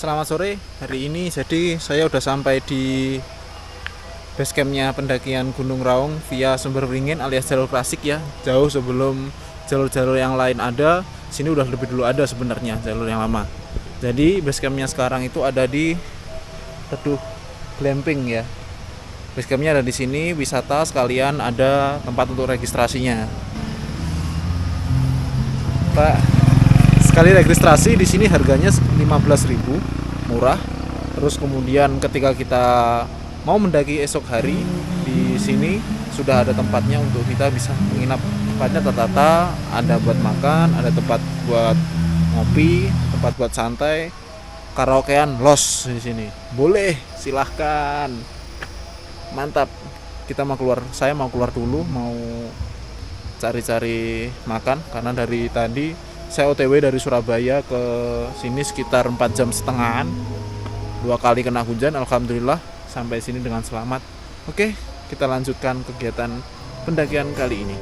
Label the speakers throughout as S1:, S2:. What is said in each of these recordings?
S1: Selamat sore. Hari ini jadi saya udah sampai di base campnya pendakian Gunung Raung via Sumber Beringin alias jalur klasik ya. Jauh sebelum jalur-jalur yang lain ada. Sini udah lebih dulu ada sebenarnya jalur yang lama. Jadi base campnya sekarang itu ada di Teduh Glamping ya. Base campnya ada di sini, wisata sekalian ada tempat untuk registrasinya. Pak, sekali registrasi di sini harganya 15.000, murah. Terus kemudian ketika kita mau mendaki esok hari di sini sudah ada tempatnya untuk kita bisa menginap. Tempatnya tertata, ada buat makan, ada tempat buat ngopi, tempat buat santai, karaokean, los di sini. Boleh, silahkan. Mantap. Saya mau keluar dulu, mau cari-cari makan karena dari tadi saya OTW dari Surabaya ke sini sekitar 4 jam setengahan. 2 kali kena hujan, alhamdulillah sampai sini dengan selamat. Oke, kita lanjutkan kegiatan pendakian kali ini.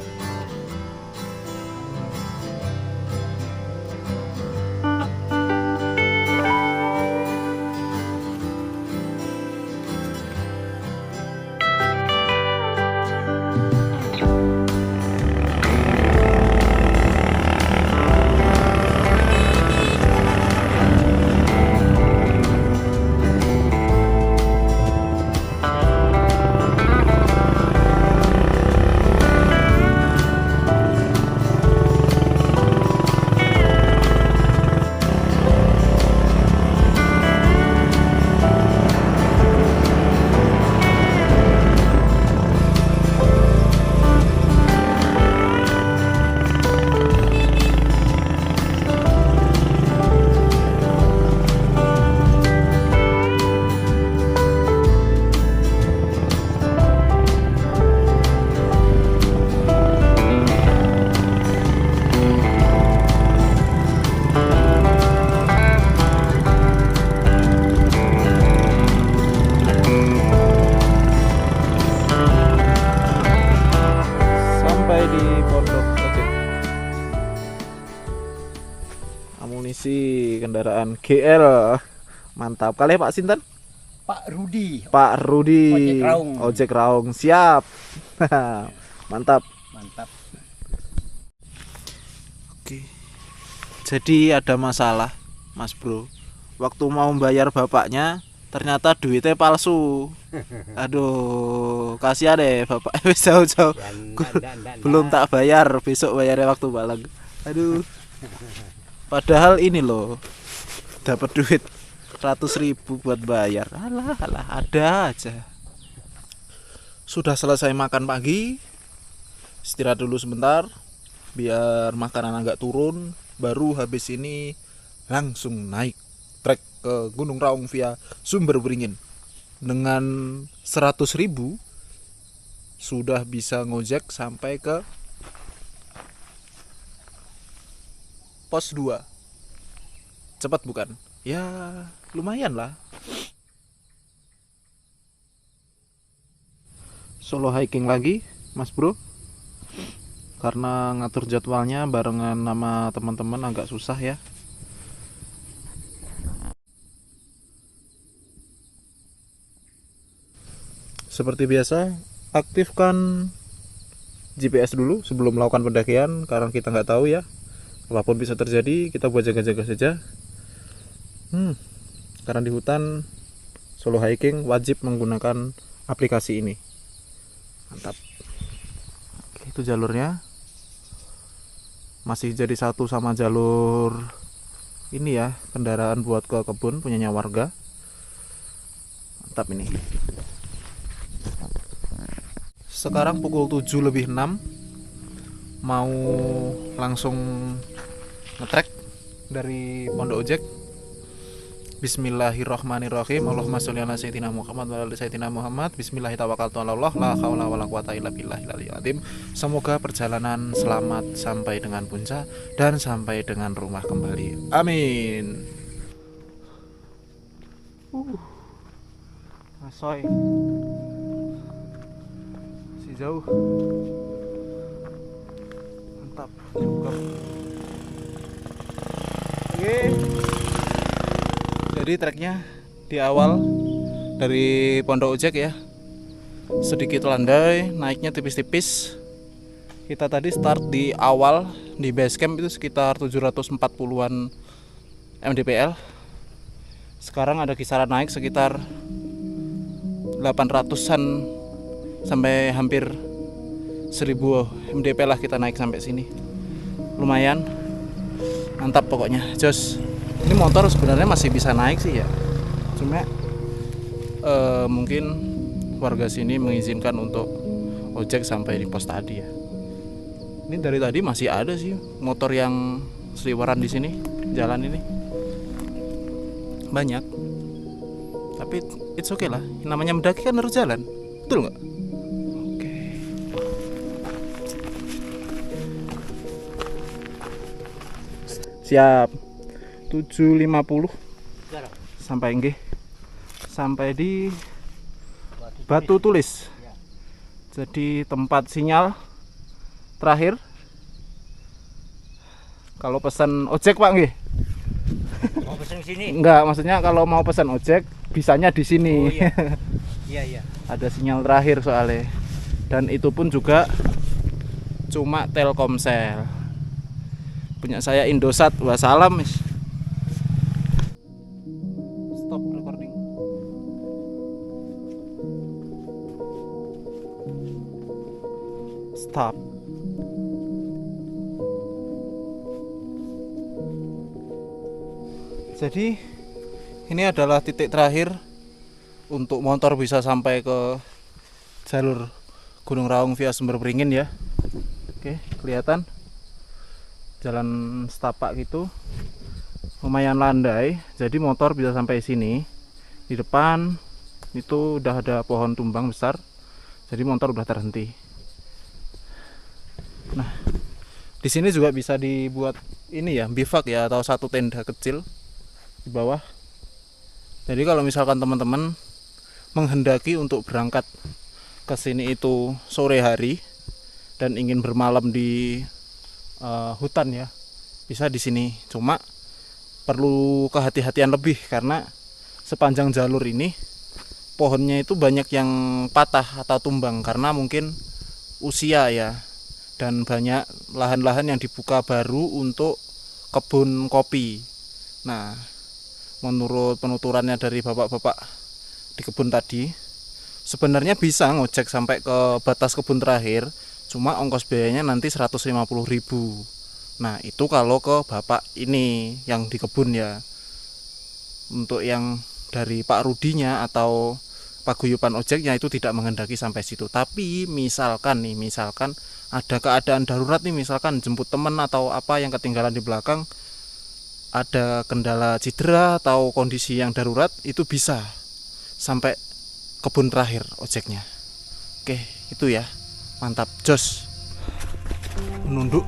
S1: Di Pondok Ojek. Amunisi kendaraan GL. Mantap. Kali Pak Sinten?
S2: Pak Rudi.
S1: Pak Rudi.
S2: Ojek Raung.
S1: Ojek Raung. Siap. Mantap.
S2: Mantap.
S1: Oke. Jadi ada masalah, Mas Bro. Waktu mau bayar bapaknya ternyata duitnya palsu. Aduh, kasihan deh bapak. Jauh-jauh belum tak bayar, besok bayarnya waktu balik. Aduh, padahal ini loh dapat duit 100.000 buat bayar. Alah ada aja. Sudah selesai makan pagi, istirahat dulu sebentar biar makanan agak turun. Baru habis ini langsung naik trek ke Gunung Raung via Sumber Beringin. Dengan 100.000 sudah bisa ngojek sampai ke pos 2. Cepat bukan? Ya lumayan lah. Solo hiking lagi Mas Bro, karena ngatur jadwalnya barengan sama teman-teman agak susah ya. Seperti biasa, aktifkan GPS dulu sebelum melakukan pendakian karena kita nggak tahu ya, apapun bisa terjadi. Kita buat jaga-jaga saja. Karena di hutan solo hiking wajib menggunakan aplikasi ini. Mantap. Oke, itu jalurnya masih jadi satu sama jalur ini ya, kendaraan buat ke kebun punyanya warga. Mantap ini. Sekarang pukul 7:06, mau langsung ngetrek dari Pondok Ojek. Bismillahirrahmanirrahim. Allahumma sholli ala sayyidina Muhammad wa ala sayyidina Muhammad. Bismillahirrahmanirrahim. La haula wala quwata illa billahil aliyyil azim. Semoga perjalanan selamat sampai dengan puncak dan sampai dengan rumah kembali. Amin. Asoy. Jauh, mantap, cukup. Oke, Jadi treknya di awal dari Pondok Ojek ya, sedikit landai, naiknya tipis-tipis. Kita tadi start di awal di base camp itu sekitar 740-an mdpl. Sekarang ada kisaran naik sekitar 800-an sampai hampir 1000 mdpl lah kita naik sampai sini. Lumayan mantap pokoknya, jos. Ini motor sebenarnya masih bisa naik sih ya, cuma mungkin warga sini mengizinkan untuk ojek sampai di pos tadi ya. Ini dari tadi masih ada sih motor yang seliweran di sini, jalan ini banyak. Tapi it's okay lah, namanya mendaki kan harus jalan, betul nggak? Oke. Siap. 7.50 sampai nggih. Sampai di Batu Tulis. Jadi tempat sinyal terakhir. Kalau pesan ojek Pak nggih.
S2: Mau pesan sini?
S1: Enggak, maksudnya kalau mau pesan ojek bisanya di sini.
S2: Oh, iya. Iya.
S1: Ada sinyal terakhir soalnya. Dan itu pun juga cuma Telkomsel. Punya saya Indosat. Wassalam. Stop recording. Stop. Jadi ini adalah titik terakhir untuk motor bisa sampai ke jalur Gunung Raung via Sumber Beringin ya. Oke, kelihatan jalan setapak gitu, lumayan landai. Jadi motor bisa sampai sini. Di depan itu udah ada pohon tumbang besar, jadi motor udah terhenti. Nah, di sini juga bisa dibuat ini ya, bivak ya, atau satu tenda kecil di bawah. Jadi kalau misalkan teman-teman menghendaki untuk berangkat ke sini itu sore hari dan ingin bermalam di hutan ya, bisa di sini. Cuma perlu kehati-hatian lebih karena sepanjang jalur ini pohonnya itu banyak yang patah atau tumbang karena mungkin usia ya, dan banyak lahan-lahan yang dibuka baru untuk kebun kopi. Nah, menurut penuturannya dari bapak-bapak di kebun tadi, sebenarnya bisa ngojek sampai ke batas kebun terakhir, cuma ongkos biayanya nanti 150.000. Nah, itu kalau ke bapak ini yang di kebun ya. Untuk yang dari Pak Rudinya atau paguyuban ojeknya itu tidak menghendaki sampai situ. Tapi misalkan ada keadaan darurat nih, misalkan jemput teman atau apa yang ketinggalan di belakang, ada kendala cedera atau kondisi yang darurat, itu bisa sampai kebun terakhir ojeknya. Oke, itu ya. Mantap, jos. Menunduk.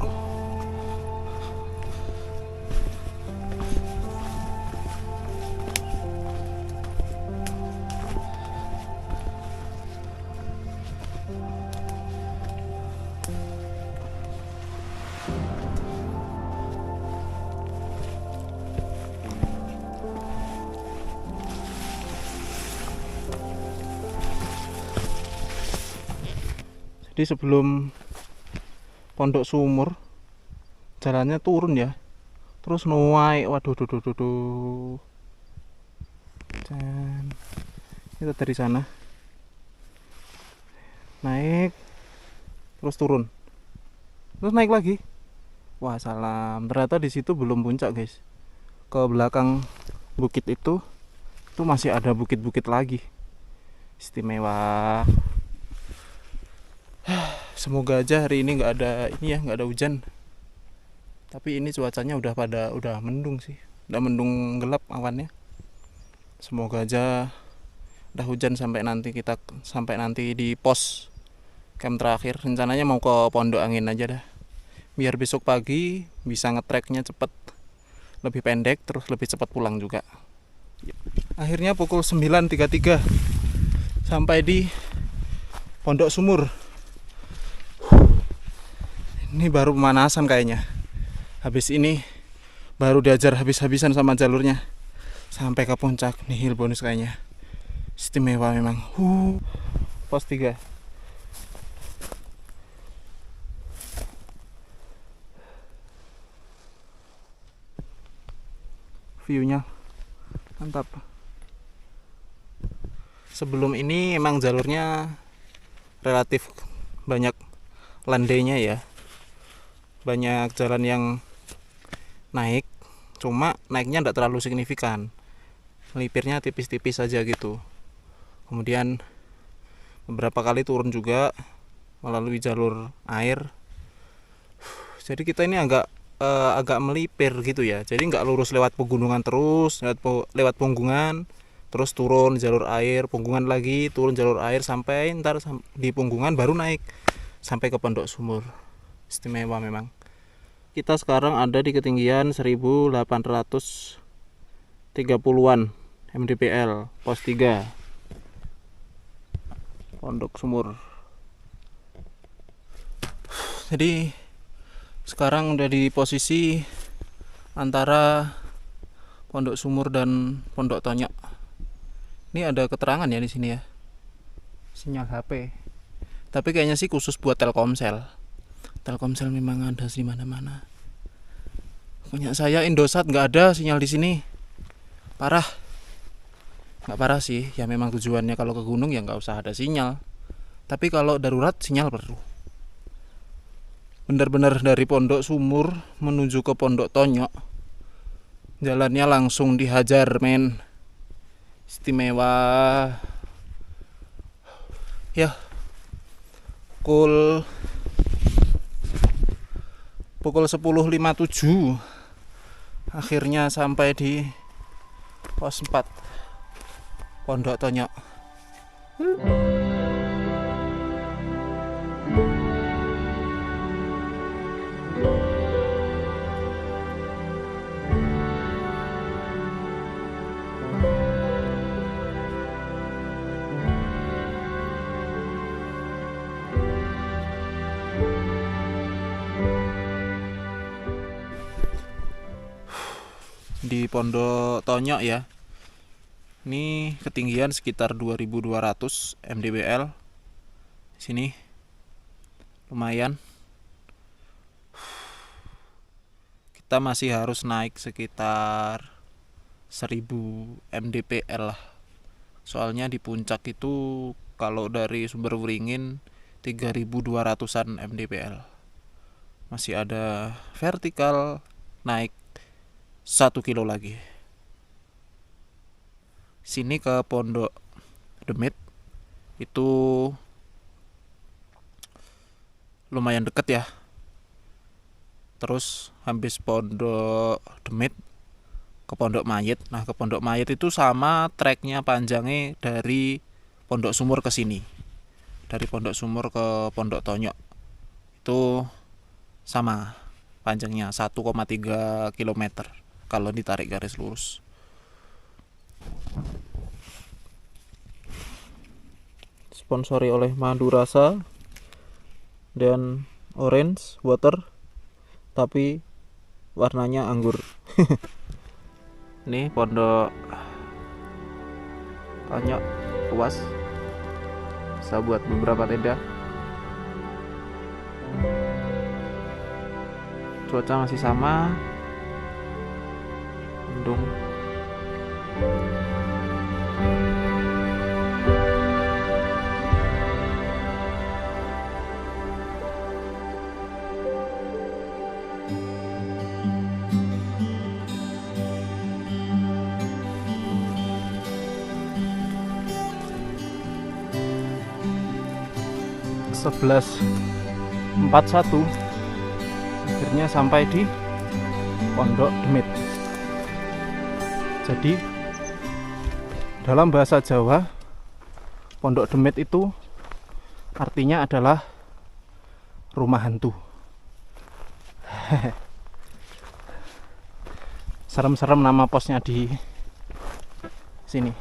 S1: Jadi sebelum Pondok Sumur jalannya turun ya, terus naik, waduh, dan kita dari sana naik terus turun terus naik lagi. Wah, salam, ternyata di situ belum puncak guys. Ke belakang bukit itu masih ada bukit-bukit lagi, istimewa. Semoga aja hari ini nggak ada hujan. Tapi ini cuacanya udah mendung sih, udah mendung gelap awannya. Semoga aja udah hujan sampai nanti di pos camp terakhir. Rencananya mau ke Pondok Angin aja dah, biar besok pagi bisa ngetreknya cepet, lebih pendek, terus lebih cepat pulang juga. Akhirnya pukul 9.33 sampai di Pondok Sumur. Ini baru pemanasan kayaknya. Habis ini baru diajar habis-habisan sama jalurnya. sampai ke puncak nihil bonus kayaknya. Istimewa memang. Pos 3. View-nya mantap. Sebelum ini emang jalurnya relatif banyak landainya ya, banyak jalan yang naik, cuma naiknya tidak terlalu signifikan, melipirnya tipis-tipis saja gitu. Kemudian beberapa kali turun juga melalui jalur air, jadi kita ini agak melipir gitu ya, jadi nggak lurus lewat pegunungan terus, lewat punggungan, terus turun jalur air, punggungan lagi, turun jalur air, sampai ntar di punggungan baru naik sampai ke Pondok Sumur. Istimewa memang. Kita sekarang ada di ketinggian 1830-an mdpl, pos 3 Pondok Sumur. Jadi sekarang udah di posisi antara Pondok Sumur dan Pondok Tonyok. Ini ada keterangan ya di sini ya, sinyal HP. Tapi kayaknya sih khusus buat Telkomsel. Telkomsel memang ada di mana-mana. Punya saya Indosat nggak ada sinyal di sini. Parah. Nggak parah sih, ya memang tujuannya kalau ke gunung ya nggak usah ada sinyal. Tapi kalau darurat sinyal perlu. Benar-benar dari Pondok Sumur menuju ke Pondok Tonyok, jalannya langsung dihajar men. Istimewa ya. Pukul 10.57 akhirnya sampai di pos 4 Pondok Tonyok. Di Pondok Tonyok ya, ini ketinggian sekitar 2200 mdpl. Sini lumayan. Kita masih harus naik sekitar 1000 mdpl lah. Soalnya di puncak itu kalau dari Sumber Waringin 3200-an mdpl. Masih ada vertikal naik 1 kilo lagi. Sini ke Pondok Demit itu lumayan deket ya. Terus habis Pondok Demit ke Pondok Mayit. Nah, ke Pondok Mayit itu sama treknya panjangnya dari Pondok Sumur ke sini. Dari Pondok Sumur ke Pondok Tonyok itu sama panjangnya 1,3 km kalau ditarik garis lurus. Sponsori oleh Madu Rasa dan Orange Water, tapi warnanya anggur. Ini Pondok Tonyok luas, bisa buat beberapa tenda. Cuaca masih sama, mendung. Sebelas 41 akhirnya sampai di Pondok Demit. Jadi dalam bahasa Jawa, Pondok Demit itu artinya adalah rumah hantu. Serem-serem nama posnya di sini.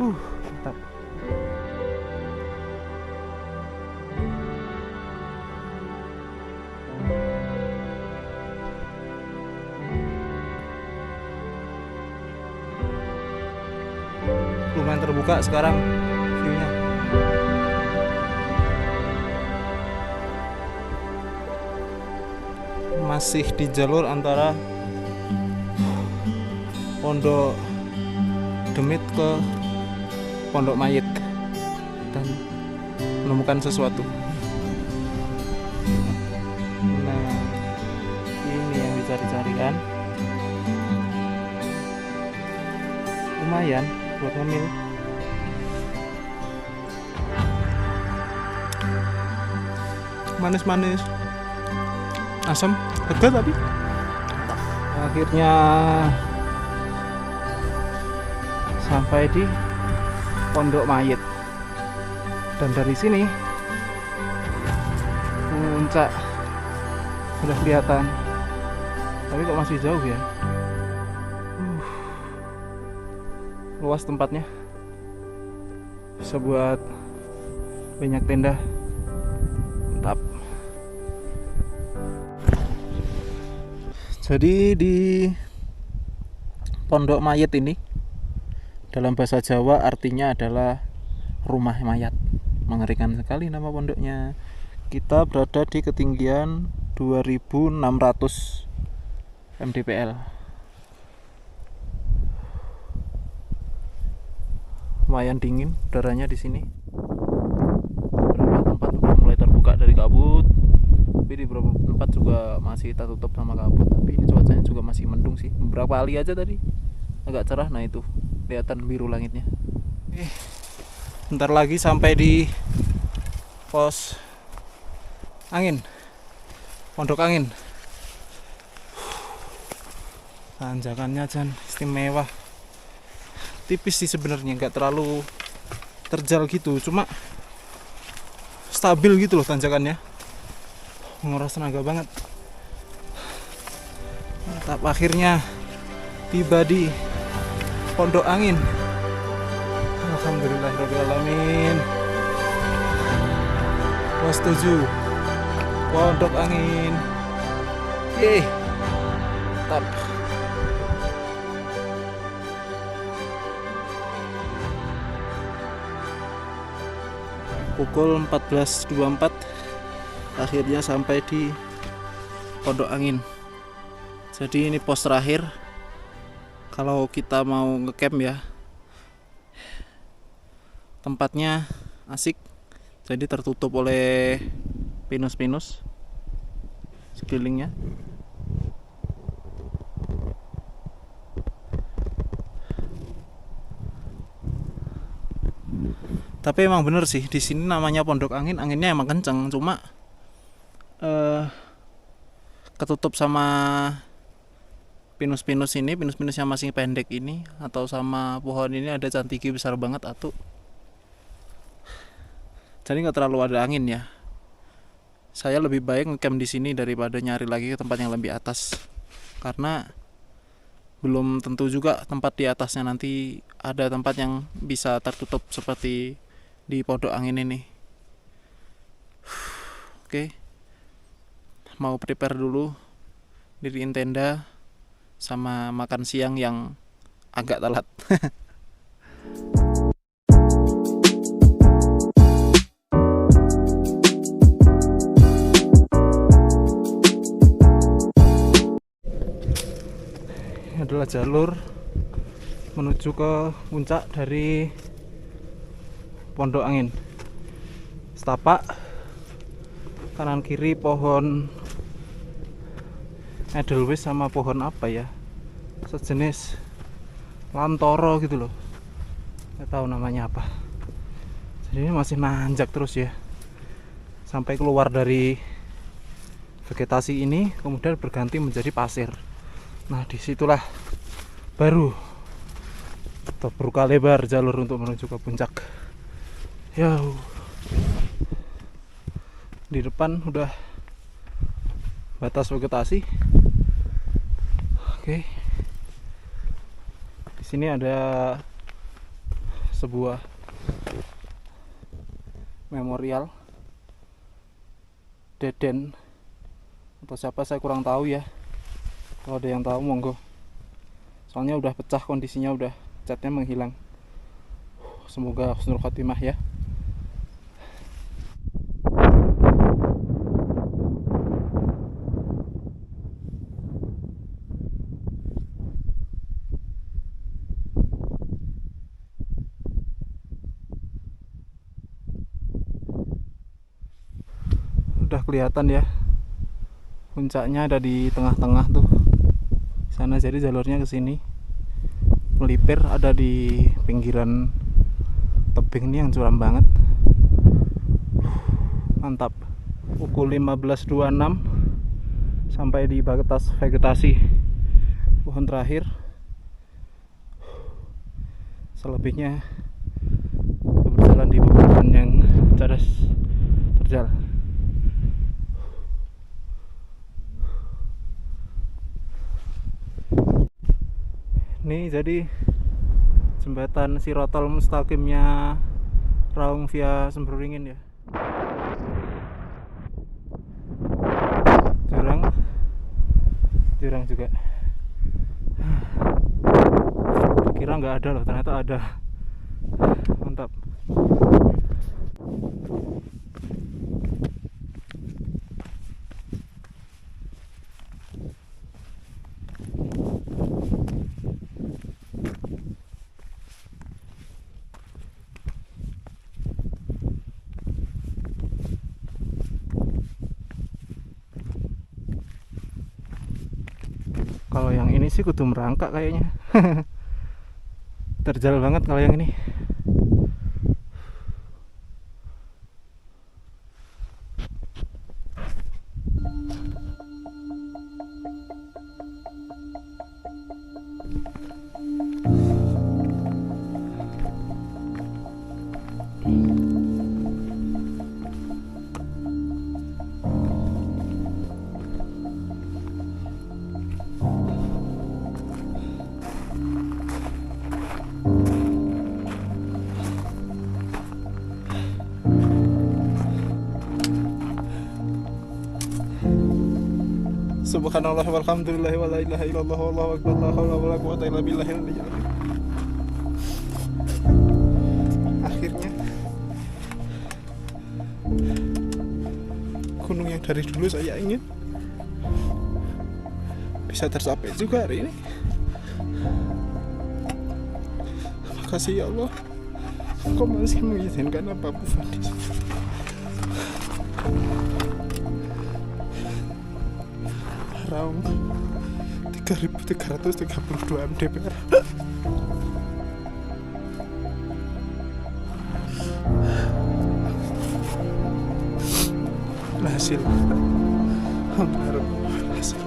S1: Mantap. lumayan terbuka sekarang view-nya. Masih di jalur antara Pondok Demit ke Pondok Mayit dan menemukan sesuatu. Nah, ini yang dicari-cari kan. Lumayan buat ngemil. Manis-manis, asam, pedas tapi akhirnya sampai di Pondok Mayit. Dan dari sini puncak sudah kelihatan, tapi kok masih jauh ya. Luas tempatnya, bisa buat banyak tenda. Mantap. Jadi di Pondok Mayit ini dalam bahasa Jawa artinya adalah rumah mayat. Mengerikan sekali nama pondoknya. Kita berada di ketinggian 2600 mdpl. Lumayan dingin udaranya di sini. Beberapa tempat udah mulai terbuka dari kabut, tapi di beberapa tempat juga masih tertutup sama kabut. Tapi ini cuacanya juga masih mendung sih. Beberapa kali aja tadi agak cerah. Nah itu kelihatan biru langitnya. Bentar lagi sampai di pos angin, Pondok Angin. Tanjakannya Jan istimewa. Tipis sih sebenarnya, nggak terlalu terjal gitu, cuma stabil gitu loh tanjakannya. Menguras tenaga banget. Mantap, akhirnya tiba di Pondok Angin. Alhamdulillahirrahmanirrahim. Pos 7 Pondok Angin. Mantap. Pukul 14.24 akhirnya sampai di Pondok Angin. Jadi ini pos terakhir kalau kita mau ngecamp ya. Tempatnya asik, jadi tertutup oleh pinus-pinus sekelilingnya. Tapi emang bener sih di sini namanya Pondok Angin, anginnya emang kenceng, cuma ketutup sama pinus-pinus ini, pinus-pinus yang masih pendek ini, atau sama pohon ini ada cantigi besar banget atuh. Jadi nggak terlalu ada angin ya. Saya lebih baik ngecamp di sini daripada nyari lagi ke tempat yang lebih atas, karena belum tentu juga tempat di atasnya nanti ada tempat yang bisa tertutup seperti di Pondok Angin ini. Oke, mau prepare dulu, diriin tenda sama makan siang yang agak telat. Adalah jalur menuju ke puncak dari Pondok Angin. Setapak kanan kiri pohon edelweiss sama pohon apa ya, sejenis lantoro gitu loh, nggak tahu namanya apa. Jadi ini masih nanjak terus ya sampai keluar dari vegetasi ini, kemudian berganti menjadi pasir. Nah disitulah baru terbuka lebar jalur untuk menuju ke puncak. Di depan udah batas vegetasi. Oke. Di sini ada sebuah memorial Deden atau siapa saya kurang tahu ya. Kalau ada yang tahu monggo. Soalnya udah pecah kondisinya, udah catnya menghilang.
S3: semoga husnul khotimah ya. Udah kelihatan ya, puncaknya ada di tengah-tengah tuh sana, jadi jalurnya ke sini. Melipir ada di pinggiran tebing ini yang curam banget. Mantap. Pukul 15.26 sampai di batas vegetasi pohon terakhir. Selebihnya berjalan di pepohonan yang cadas terjal. Ini jadi jembatan Sirotol Mustaqimnya Raung via Semberingin ya. Jurang juga. Kira nggak ada loh, ternyata ada. Mantap. Kalau yang ini sih kudu merangkak kayaknya. Terjal banget kalau yang ini. Subhanallah walhamdulillah wa la ilaha illallah wallahu akbar la haula wala quwwata illa billahil aliyyil azim. Akhirnya gunung yang dari dulu saya ingin bisa tercapai juga hari ini. Makasih ya Allah, Engkau masih mengizinkan apapun di sini. Raung 3.332 mdpl. Hasil hasil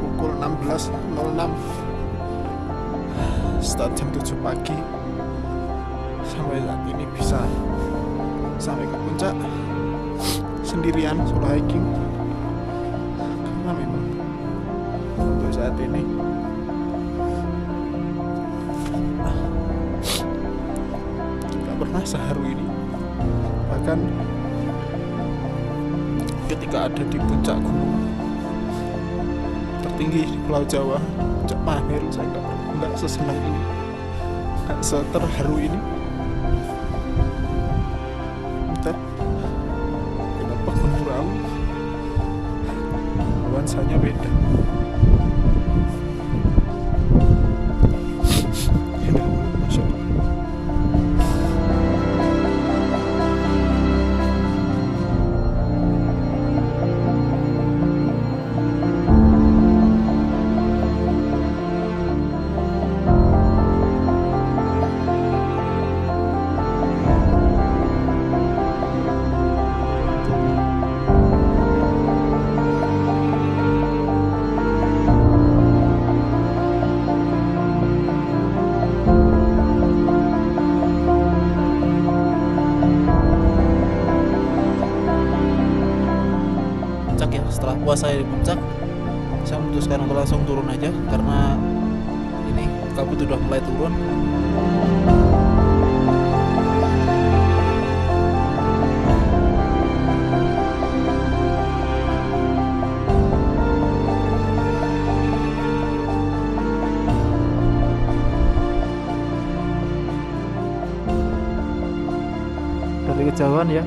S3: pukul 16.06 start jam 7 pagi sampai saat ini bisa sampai ke puncak sendirian solo hiking. Karena memang untuk saat ini tidak pernah seharu ini. Bahkan ketika ada di puncak gunung tertinggi di Pulau Jawa, Puncak Mahameru, saya nggak sesenang ini, nggak seterharu ini. Entah kenapa Gunung Raung nuansanya beda. Masya Allah.
S1: Ya, setelah puasa di puncak saya memutuskan untuk langsung turun aja karena ini kabut udah mulai turun. kejauhan ya,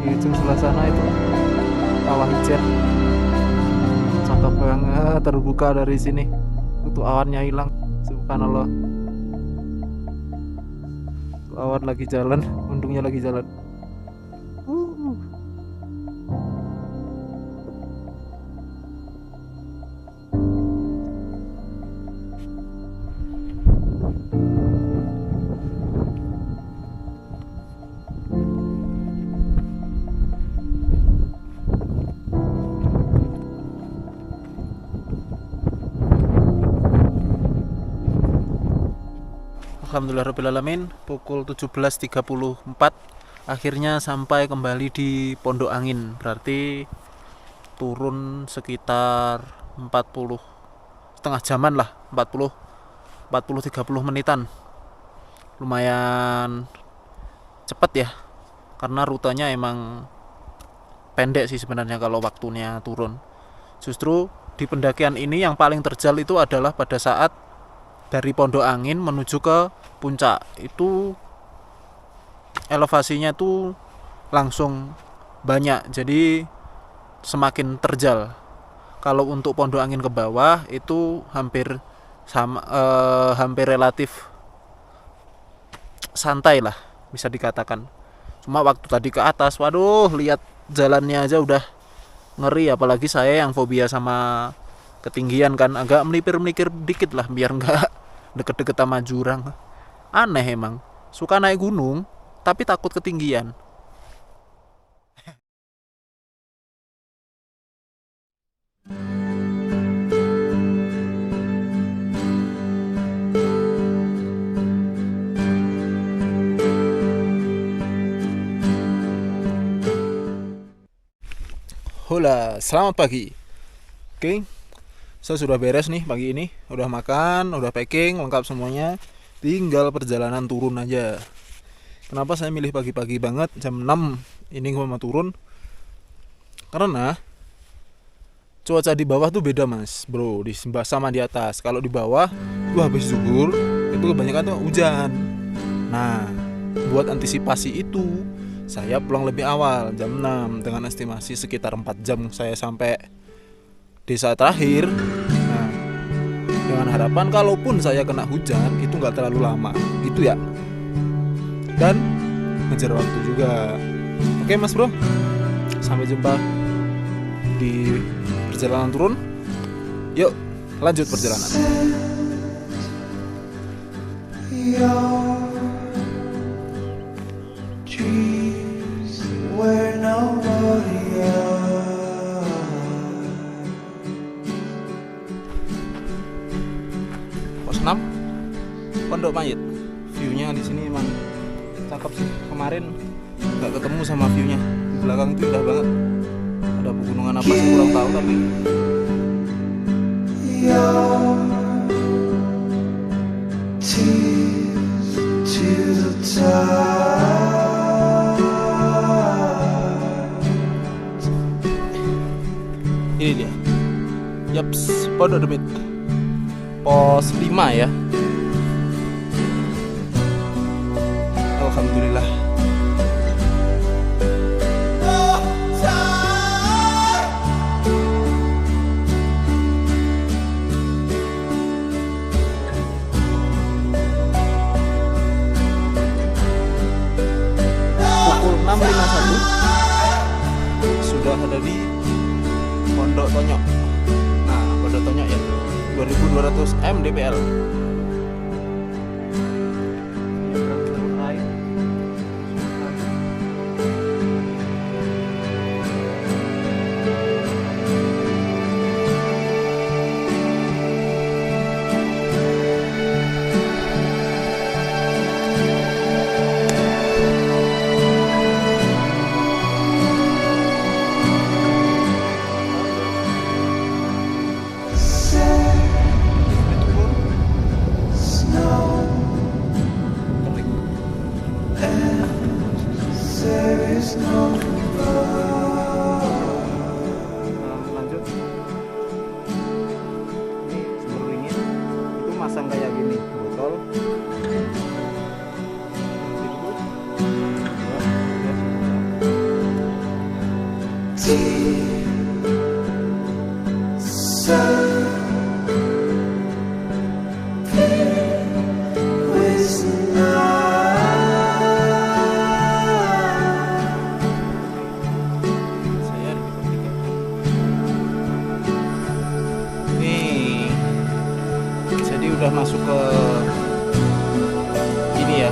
S1: di ujung sebelah sana itu kawah ijen. Cakep banget, terbuka dari sini. Itu awannya hilang. Subhanallah. Itu awan lagi jalan, mendungnya lagi jalan. Alhamdulillahirrahmanirrahim. Pukul 17.34 akhirnya sampai kembali di Pondok Angin. Berarti turun sekitar 40 setengah jaman lah, 40-30 menitan. Lumayan cepet ya, karena rutenya emang pendek sih sebenarnya kalau waktunya turun. Justru di pendakian ini yang paling terjal itu adalah pada saat dari Pondok Angin menuju ke puncak. Itu elevasinya tuh langsung banyak, jadi semakin terjal. Kalau untuk Pondok Angin ke bawah itu hampir sama, hampir relatif santai lah bisa dikatakan. Cuma waktu tadi ke atas, waduh, lihat jalannya aja udah ngeri, apalagi saya yang fobia sama ketinggian kan, agak melipir-melipir dikit lah biar nggak deket-deket sama jurang. Aneh emang, suka naik gunung tapi takut ketinggian. Hola, selamat pagi. Oke, saya sudah beres nih pagi ini. Udah makan, udah packing, lengkap semuanya. Tinggal perjalanan turun aja. Kenapa saya milih pagi-pagi banget, jam 6 ini gue mau turun? Karena cuaca di bawah tuh beda mas bro, sama di atas. Kalau di bawah tuh habis zuhur itu kebanyakan tuh hujan. Nah, buat antisipasi itu saya pulang lebih awal, jam 6, dengan estimasi sekitar 4 jam saya sampai desa terakhir. Nah, dengan harapan kalaupun saya kena hujan itu gak terlalu lama gitu ya, dan ngejar waktu juga. Oke mas bro, sampai jumpa di perjalanan turun. Yuk lanjut perjalanan. Pos 6 Pondok Mayit. View-nya di sini emang cakep sih. Kemarin nggak ketemu sama view-nya. Di belakang itu indah banget. Ada pegunungan apa sih kurang tahu, tapi ini dia. Yaps, Pondok Demit. Pos 5 ya. Alhamdulillah. Pukul 6.51 sudah ada di Pondok Tonyok. Nah, Pondok Tonyok ya, 2200 mdpl. Lanjut. Ini sumber dingin. Itu masang kayak gini, botol. udah masuk ke ini ya,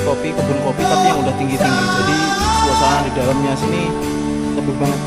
S1: kopi kebun kopi tapi yang udah tinggi-tinggi, jadi suasana di dalamnya sini seru banget.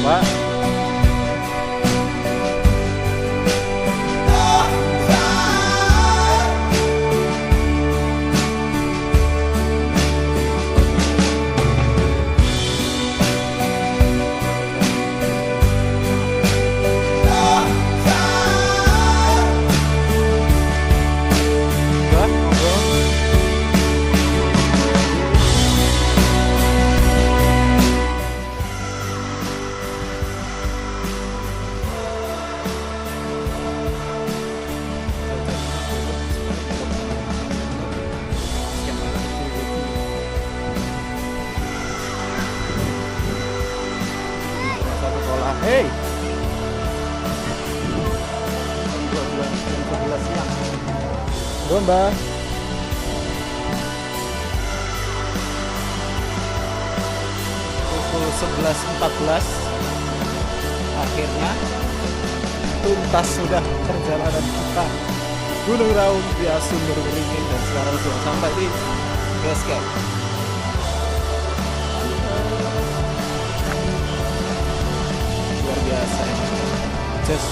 S1: Pak, Pak, ngobrol. Masa sekolah, hei. Jam 11 siang. Mbak. Pukul 11.14 akhirnya tuntas sudah perjalanan kita Gunung Raung via Sumber Beringin, dan sekarang sudah sampai di base camp. Luar biasa ini. Just